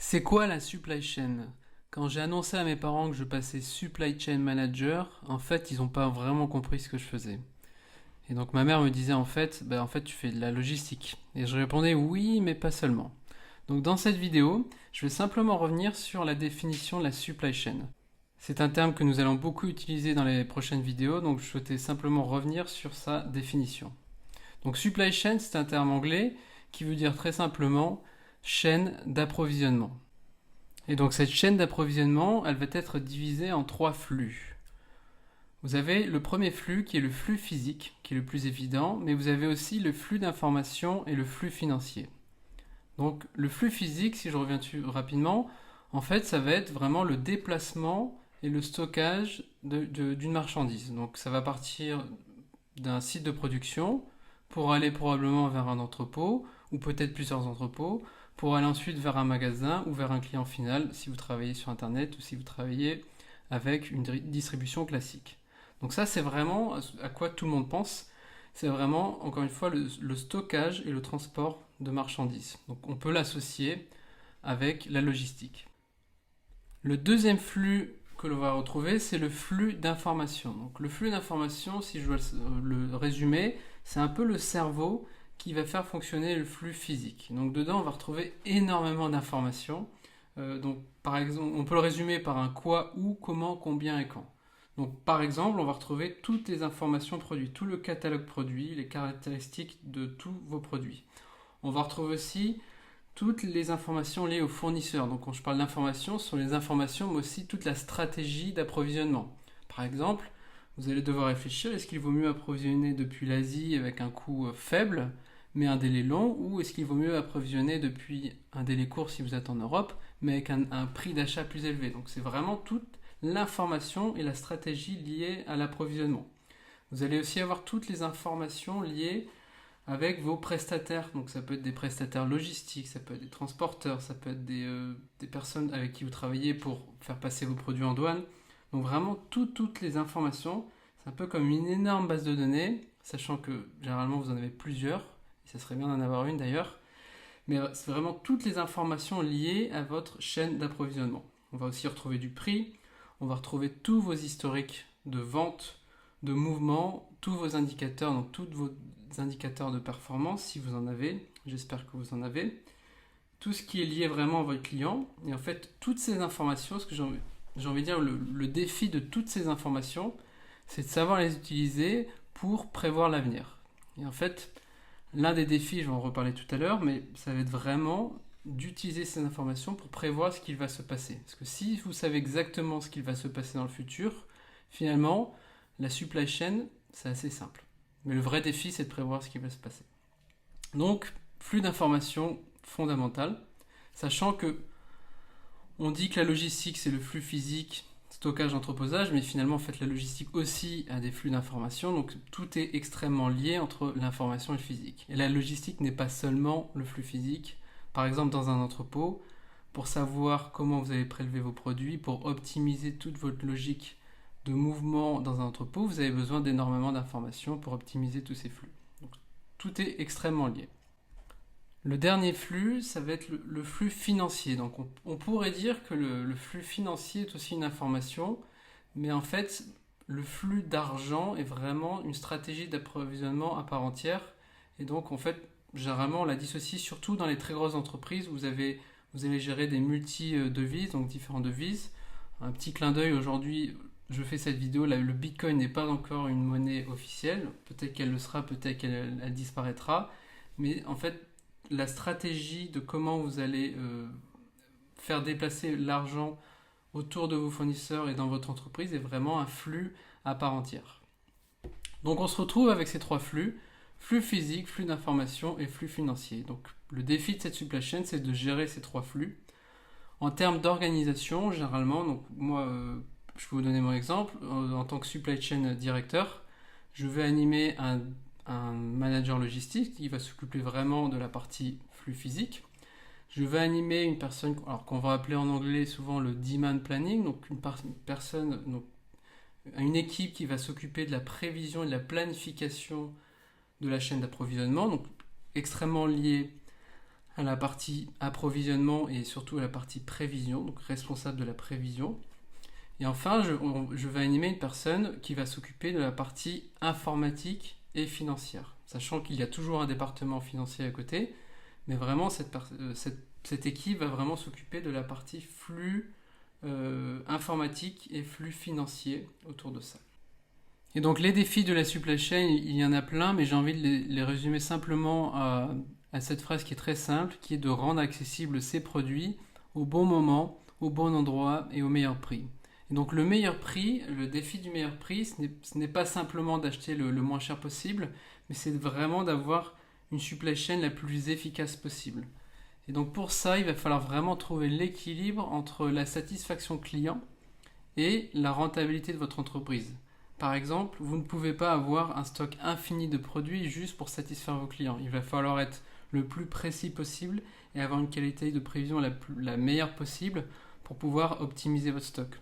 C'est quoi la supply chain? Quand j'ai annoncé à mes parents que je passais supply chain manager, en fait, ils n'ont pas vraiment compris ce que je faisais. Et donc ma mère me disait en fait, tu fais de la logistique. Et je répondais oui, mais pas seulement. Donc dans cette vidéo, je vais simplement revenir sur la définition de la supply chain. C'est un terme que nous allons beaucoup utiliser dans les prochaines vidéos, donc je souhaitais simplement revenir sur sa définition. Donc supply chain, c'est un terme anglais qui veut dire très simplement chaîne d'approvisionnement. Et donc cette chaîne d'approvisionnement, elle va être divisée en trois flux. Vous avez le premier flux qui est le flux physique, qui est le plus évident, mais vous avez aussi le flux d'information et le flux financier. Donc le flux physique, si je reviens dessus rapidement, en fait ça va être vraiment le déplacement et le stockage d'une marchandise. Donc ça va partir d'un site de production pour aller probablement vers un entrepôt, ou peut-être plusieurs entrepôts, pour aller ensuite vers un magasin ou vers un client final si vous travaillez sur Internet ou si vous travaillez avec une distribution classique. Donc ça, c'est vraiment à quoi tout le monde pense. C'est vraiment, encore une fois, le stockage et le transport de marchandises. Donc on peut l'associer avec la logistique. Le deuxième flux que l'on va retrouver, c'est le flux d'information. Donc le flux d'information, si je dois le résumer, c'est un peu le cerveau qui va faire fonctionner le flux physique. Donc dedans, on va retrouver énormément d'informations. Donc par exemple, on peut le résumer par un quoi, où, comment, combien et quand. Donc par exemple, on va retrouver toutes les informations produits, tout le catalogue produit, les caractéristiques de tous vos produits. On va retrouver aussi toutes les informations liées aux fournisseurs. Donc quand je parle d'informations, ce sont les informations, mais aussi toute la stratégie d'approvisionnement. Par exemple, vous allez devoir réfléchir, est-ce qu'il vaut mieux approvisionner depuis l'Asie avec un coût faible, mais un délai long, ou est-ce qu'il vaut mieux approvisionner depuis un délai court si vous êtes en Europe, mais avec un prix d'achat plus élevé. Donc c'est vraiment toute l'information et la stratégie liée à l'approvisionnement. Vous allez aussi avoir toutes les informations liées avec vos prestataires. Donc ça peut être des prestataires logistiques, ça peut être des transporteurs, ça peut être des personnes avec qui vous travaillez pour faire passer vos produits en douane. Donc vraiment toutes les informations, c'est un peu comme une énorme base de données, sachant que généralement vous en avez plusieurs, et ça serait bien d'en avoir une d'ailleurs, mais c'est vraiment toutes les informations liées à votre chaîne d'approvisionnement. On va aussi retrouver du prix, on va retrouver tous vos historiques de vente, de mouvement, tous vos indicateurs, donc tous vos indicateurs de performance si vous en avez, j'espère que vous en avez, tout ce qui est lié vraiment à votre client, et en fait toutes ces informations, ce que j'ai envie de dire, le défi de toutes ces informations, c'est de savoir les utiliser pour prévoir l'avenir. Et en fait, l'un des défis, je vais en reparler tout à l'heure, mais ça va être vraiment d'utiliser ces informations pour prévoir ce qu'il va se passer. Parce que si vous savez exactement ce qu'il va se passer dans le futur, finalement, la supply chain, c'est assez simple. Mais le vrai défi, c'est de prévoir ce qui va se passer. Donc, flux d'informations fondamental, sachant que on dit que la logistique, c'est le flux physique, stockage, entreposage, mais finalement, en fait, la logistique aussi a des flux d'informations, donc tout est extrêmement lié entre l'information et le physique. Et la logistique n'est pas seulement le flux physique. Par exemple, dans un entrepôt, pour savoir comment vous allez prélever vos produits, pour optimiser toute votre logique de mouvement dans un entrepôt, vous avez besoin d'énormément d'informations pour optimiser tous ces flux. Donc, tout est extrêmement lié. Le dernier flux, ça va être le flux financier. Donc on pourrait dire que le flux financier est aussi une information, mais en fait, le flux d'argent est vraiment une stratégie d'approvisionnement à part entière. Et donc en fait, généralement, on la dissocie surtout dans les très grosses entreprises où vous allez gérer des multi-devises, donc différentes devises. Un petit clin d'œil aujourd'hui, je fais cette vidéo, là, le Bitcoin n'est pas encore une monnaie officielle. Peut-être qu'elle le sera, peut-être qu'elle disparaîtra. Mais en fait, la stratégie de comment vous allez faire déplacer l'argent autour de vos fournisseurs et dans votre entreprise est vraiment un flux à part entière. Donc on se retrouve avec ces trois flux, flux physique, flux d'information et flux financier. Donc le défi de cette supply chain, c'est de gérer ces trois flux. En termes d'organisation, généralement, donc moi, je peux vous donner mon exemple, en tant que supply chain directeur, je vais animer un manager logistique qui va s'occuper vraiment de la partie flux physique. Je vais animer une personne qu'on va appeler en anglais souvent le demand planning, donc une équipe qui va s'occuper de la prévision et de la planification de la chaîne d'approvisionnement, donc extrêmement liée à la partie approvisionnement et surtout à la partie prévision, donc responsable de la prévision. Et enfin, je vais animer une personne qui va s'occuper de la partie informatique et financière, sachant qu'il y a toujours un département financier à côté, mais vraiment cette équipe va vraiment s'occuper de la partie flux informatique et flux financier autour de ça. Et donc les défis de la supply chain, il y en a plein, mais j'ai envie de les résumer simplement à cette phrase qui est très simple, qui est de rendre accessibles ces produits au bon moment, au bon endroit et au meilleur prix. Et donc le meilleur prix, le défi du meilleur prix, ce n'est pas simplement d'acheter le moins cher possible, mais c'est vraiment d'avoir une supply chain la plus efficace possible. Et donc pour ça, il va falloir vraiment trouver l'équilibre entre la satisfaction client et la rentabilité de votre entreprise. Par exemple, vous ne pouvez pas avoir un stock infini de produits juste pour satisfaire vos clients. Il va falloir être le plus précis possible et avoir une qualité de prévision la meilleure possible pour pouvoir optimiser votre stock.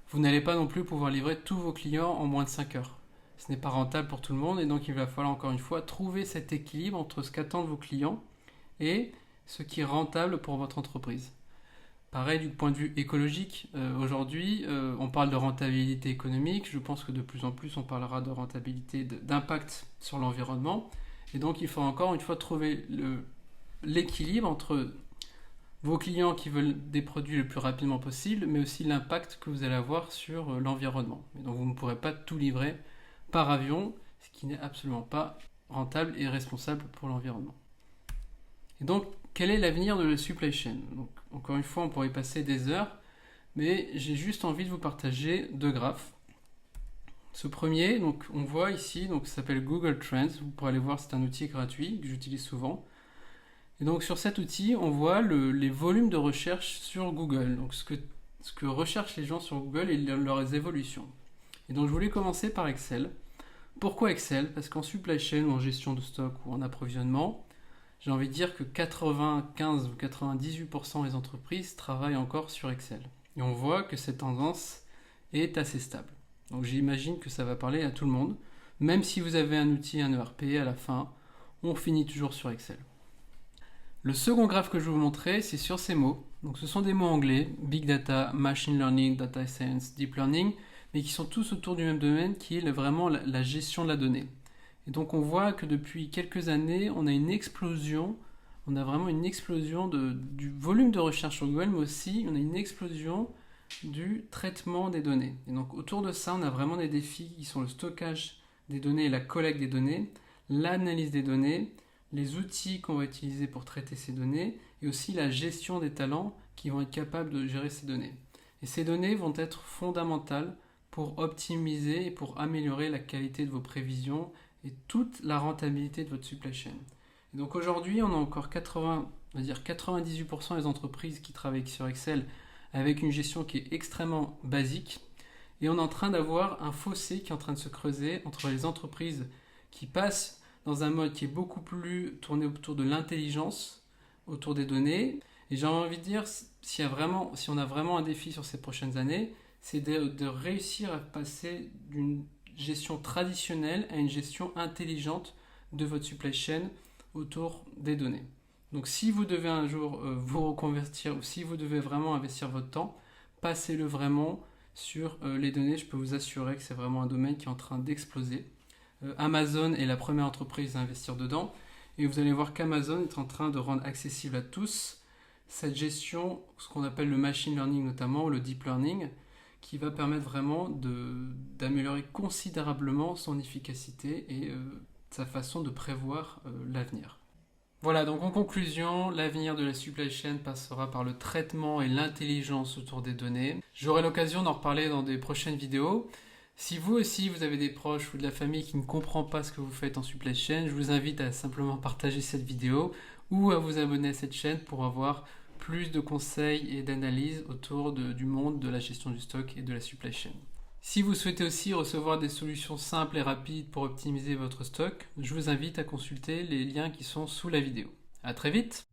Vous n'allez pas non plus pouvoir livrer tous vos clients en moins de 5 heures. Ce n'est pas rentable pour tout le monde et donc il va falloir encore une fois trouver cet équilibre entre ce qu'attendent vos clients et ce qui est rentable pour votre entreprise. Pareil du point de vue écologique, aujourd'hui on parle de rentabilité économique, je pense que de plus en plus on parlera de rentabilité, d'impact sur l'environnement, et donc il faut encore une fois trouver l'équilibre entre vos clients qui veulent des produits le plus rapidement possible, mais aussi l'impact que vous allez avoir sur l'environnement. Et donc vous ne pourrez pas tout livrer par avion, ce qui n'est absolument pas rentable et responsable pour l'environnement. Et donc, quel est l'avenir de la supply chain? Donc, encore une fois, on pourrait y passer des heures, mais j'ai juste envie de vous partager deux graphes. Ce premier, donc, on voit ici, donc, ça s'appelle Google Trends. Vous pourrez aller voir, c'est un outil gratuit que j'utilise souvent. Et donc, sur cet outil, on voit les volumes de recherche sur Google. Donc, ce que recherchent les gens sur Google et leurs évolutions. Et donc, je voulais commencer par Excel. Pourquoi Excel? Parce qu'en supply chain, ou en gestion de stock ou en approvisionnement, j'ai envie de dire que 95 ou 98% des entreprises travaillent encore sur Excel. Et on voit que cette tendance est assez stable. Donc j'imagine que ça va parler à tout le monde. Même si vous avez un outil, un ERP, à la fin, on finit toujours sur Excel. Le second graphe que je vais vous montrer, c'est sur ces mots. Donc ce sont des mots anglais, Big Data, Machine Learning, Data Science, Deep Learning, mais qui sont tous autour du même domaine qui est vraiment la gestion de la donnée. Et donc on voit que depuis quelques années, on a vraiment une explosion du volume de recherche sur Google, mais aussi on a une explosion du traitement des données. Et donc autour de ça, on a vraiment des défis qui sont le stockage des données et la collecte des données, l'analyse des données, les outils qu'on va utiliser pour traiter ces données, et aussi la gestion des talents qui vont être capables de gérer ces données. Et ces données vont être fondamentales pour optimiser et pour améliorer la qualité de vos prévisions et toute la rentabilité de votre supply chain. Et donc aujourd'hui, on a encore 98% des entreprises qui travaillent sur Excel avec une gestion qui est extrêmement basique. Et on est en train d'avoir un fossé qui est en train de se creuser entre les entreprises qui passent dans un mode qui est beaucoup plus tourné autour de l'intelligence, autour des données. Et j'ai envie de dire, si on a vraiment un défi sur ces prochaines années, c'est de réussir à passer d'une gestion traditionnelle à une gestion intelligente de votre supply chain autour des données. Donc si vous devez un jour vous reconvertir ou si vous devez vraiment investir votre temps, passez-le vraiment sur les données. Je peux vous assurer que c'est vraiment un domaine qui est en train d'exploser. Amazon est la première entreprise à investir dedans et vous allez voir qu'Amazon est en train de rendre accessible à tous cette gestion, ce qu'on appelle le machine learning notamment, ou le deep learning, qui va permettre vraiment d'améliorer considérablement son efficacité et sa façon de prévoir l'avenir. Voilà, donc en conclusion, l'avenir de la supply chain passera par le traitement et l'intelligence autour des données. J'aurai l'occasion d'en reparler dans des prochaines vidéos. Si vous aussi, vous avez des proches ou de la famille qui ne comprend pas ce que vous faites en supply chain, je vous invite à simplement partager cette vidéo ou à vous abonner à cette chaîne pour avoir plus de conseils et d'analyses autour du monde de la gestion du stock et de la supply chain. Si vous souhaitez aussi recevoir des solutions simples et rapides pour optimiser votre stock, je vous invite à consulter les liens qui sont sous la vidéo. À très vite!